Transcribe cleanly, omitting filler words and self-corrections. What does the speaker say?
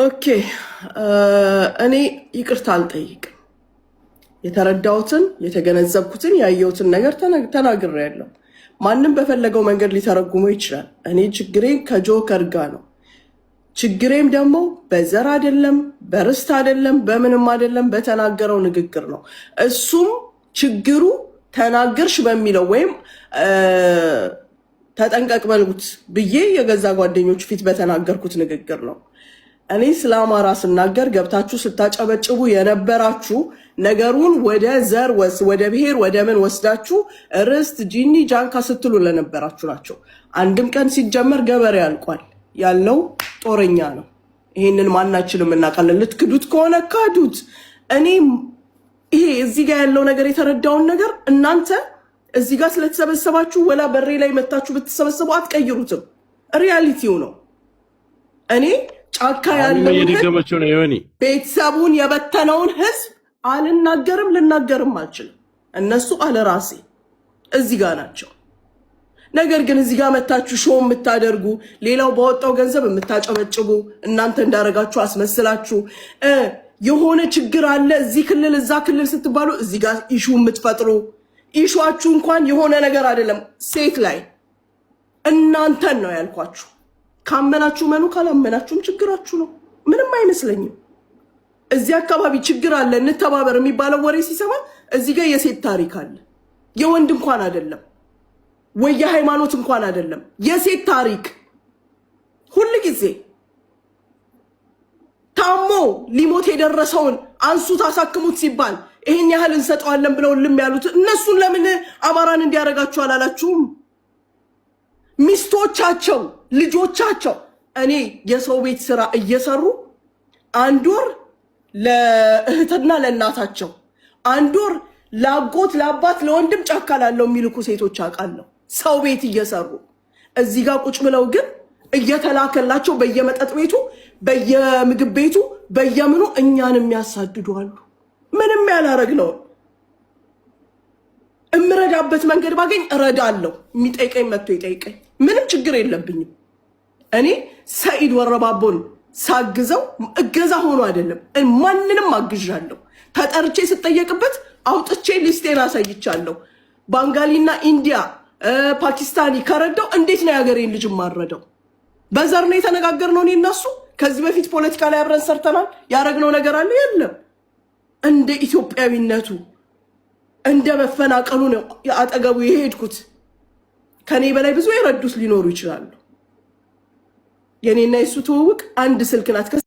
ኦኬ እኔ ይቅርታ አልጠይቅም። የተረዳሁትን የተገነዘብኩትን ያየሁትን ነገር ተናግሬያለሁ። ማንም በፈለገው መንገድ ሊተረጉመው ይችላል። እኔ ችግሬን ከጆከር ጋር ነው። ችግሬም ደግሞ በዘር አይደለም፣ በርስት አይደለም፣ በምንም አይደለም፣ በተናገረው ንግግር ነው። እሱም ችግሩ ተናገርሽ በሚለው ወይም ተጠንቀቅ በልጉት ብዬ የገዛ ጓደኞች ፊት በተናገርኩት ንግግር ነው። እኔ ስለ አማራ ስናገር ገብታችሁ ስታጨበጭቡ የነበራችሁ ነገሩን ወደ ዘር ወደ ብሔር ወደ ምን ወስዳችሁ ርስት ጂኒ ጃንካ ስትሉ ለነበራችሁ ናቸው። አንድም ቀን ሲጀመር ገበሬ ያልቋል ያለው ጦረኛ ነው። ይሄንን ማናችንም እናውቃለን። ልትክዱት ከሆነ ካዱት። እኔ ይሄ እዚህ ጋር ያለው ነገር የተረዳውን ነገር እናንተ እዚህ ጋር ስለተሰበሰባችሁ ወላ በሬ ላይ መታችሁ ብትሰበሰቡ አትቀይሩትም። ሪያሊቲው ነው። እኔ ጫካ ያለው ቤተሰቡን የበተነውን ህዝብ አልናገርም፣ ልናገርም አልችልም። እነሱ አለራሴ እዚህ ጋር ናቸው። ነገር ግን እዚህ ጋር መታችሁ ሾው የምታደርጉ ሌላው በወጣው ገንዘብ የምታጨበጭቡ እናንተ እንዳረጋችሁ አስመስላችሁ የሆነ ችግር አለ እዚህ ክልል እዛ ክልል ስትባሉ እዚህ ጋር ኢሹ የምትፈጥሩ ኢሹአችሁ እንኳን የሆነ ነገር አይደለም። ሴት ላይ እናንተን ነው ያልኳችሁ። ካመናችሁ መኑ፣ ካላመናችሁም ችግራችሁ ነው። ምንም አይመስለኝም። እዚህ አካባቢ ችግር አለ እንተባበር የሚባለው ወሬ ሲሰማ እዚህ ጋር የሴት ታሪክ አለ። የወንድ እንኳን አይደለም ወይ የሃይማኖት እንኳን አይደለም፣ የሴት ታሪክ ሁሉ ጊዜ ታሞ ሊሞት የደረሰውን አንሱት አሳክሙት ሲባል ይሄን ያህል እንሰጠዋለን ብለው ልም ያሉት እነሱን ለምን አማራን እንዲያረጋችሁ አላላችሁም? ሚስቶቻቸው ልጆቻቸው እኔ የሰው ቤት ስራ እየሰሩ አንድ ወር ለእህትና ለእናታቸው አንድ ወር ለአጎት ለአባት ለወንድም ጫካ ላለው የሚልኩ ሴቶች አውቃለሁ። ሰው ቤት እየሰሩ እዚህ ጋር ቁጭ ብለው ግን እየተላከላቸው በየመጠጥ ቤቱ በየምግብ ቤቱ በየምኑ እኛን የሚያሳድዱ አሉ። ምንም ያላረግነው እምረዳበት መንገድ ባገኝ እረዳለሁ። የሚጠይቀኝ መጥቶ ይጠይቀኝ፣ ምንም ችግር የለብኝም። እኔ ሰኢድ ወረባቦን ሳግዘው እገዛ ሆኖ አይደለም፣ ማንንም አግዣለሁ። ተጠርቼ ስጠየቅበት አውጥቼ ሊስቴን አሳይቻለሁ። ባንጋሊና ኢንዲያ ፓኪስታኒ ከረዳው እንዴት ነው የሀገሬን ልጅ ማረዳው? በዘር ነው የተነጋገርነው። እኔ እነሱ ከዚህ በፊት ፖለቲካ ላይ አብረን ሰርተናል። ያረግነው ነገር አለ የለም? እንደ ኢትዮጵያዊነቱ እንደ መፈናቀሉ ነው አጠገቡ የሄድኩት። ከኔ በላይ ብዙ የረዱት ሊኖሩ ይችላሉ። የኔና የሱ ትውውቅ አንድ ስልክ ናት።